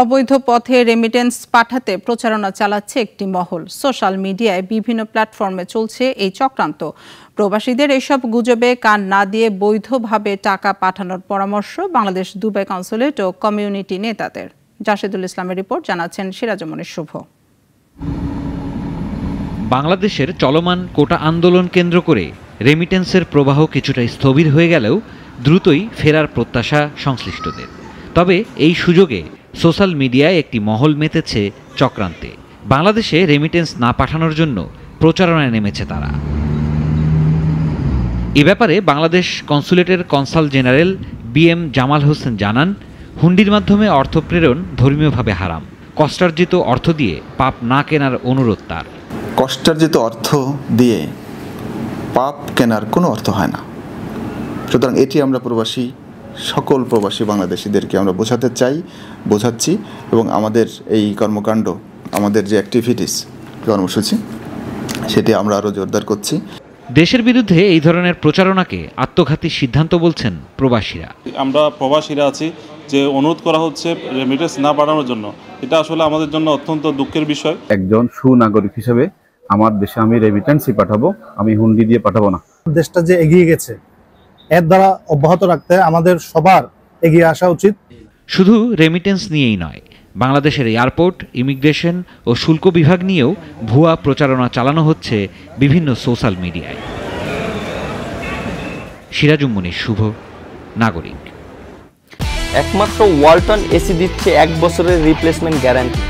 অবৈধ পথে রেমিটেন্স পাঠাতে প্রচারণা চালাচ্ছে একটি মহল। সোশ্যাল মিডিয়ায় বিভিন্ন প্ল্যাটফর্মে চলছে এই চক্রান্ত। প্রবাসীদের এসব গুজবে কান না দিয়ে বৈধভাবে টাকা পাঠানোর পরামর্শ বাংলাদেশ দুবাই কনস্যুলেট ও কমিউনিটি নেতাদের। জাসিদুল ইসলামের রিপোর্ট, জানাচ্ছেন সিরাজুমনির শুভ। বাংলাদেশের চলমান কোটা আন্দোলন কেন্দ্র করে রেমিটেন্সের প্রবাহ কিছুটা স্থবির হয়ে গেলেও দ্রুতই ফেরার প্রত্যাশা সংশ্লিষ্টদের। তবে এই সুযোগে সোশ্যাল মিডিয়ায় একটি মহল মেতেছে চক্রান্তে। বাংলাদেশে রেমিটেন্স না পাঠানোর জন্য প্রচারণায় নেমেছে তারা। এ ব্যাপারে বাংলাদেশ কনস্যুলেটের consul general BM Jamal Hossain জানান, হুন্ডির মাধ্যমে অর্থ প্রেরণ ধর্মীয়ভাবে হারাম। কষ্টার্জিত অর্থ দিয়ে পাপ না কেনার অনুরোধ তার। কষ্টার্জিত অর্থ দিয়ে পাপ কেনার কোনো অর্থ হয় না। সুতরাং এটি আমরা সকল প্রবাসী বাংলাদেশিদেরকে আমরা বোঝাচ্ছি এবং আমাদের এই কর্মকাণ্ড, আমাদের যে অ্যাক্টিভিটিস কর্মসূচি, সেটি আমরা আরও জোরদার করছি। দেশের বিরুদ্ধে এই ধরনের প্রচারণাকে আত্মঘাতী সিদ্ধান্ত বলছেন প্রবাসীরা। আমরা প্রবাসীরা আছি যে অনুরোধ করা হচ্ছে রেমিটেন্স না পাঠানোর জন্য, এটা আসলে আমাদের জন্য অত্যন্ত দুঃখের বিষয়। একজন সুনাগরিক হিসেবে আমার দেশে আমি রেমিটেন্সই পাঠাবো, আমি হুন্ডি দিয়ে পাঠাবো না। দেশটা যে এগিয়ে গেছে, এর দ্বারা অব্যাহত রাখতে আমাদের সবার এগিয়ে আসা উচিত। শুধু রেমিটেন্স নিয়েই নয়, বাংলাদেশের এয়ারপোর্ট, ইমিগ্রেশন ও শুল্ক বিভাগ নিয়েও ভুয়া প্রচারণা চালানো হচ্ছে বিভিন্ন সোশ্যাল মিডিয়ায়। সিরাজুমনির শুভ, নাগরিক। একমাত্র ওয়ালটন এসি দিচ্ছে 1 বছরের রিপ্লেসমেন্ট গ্যারান্টি।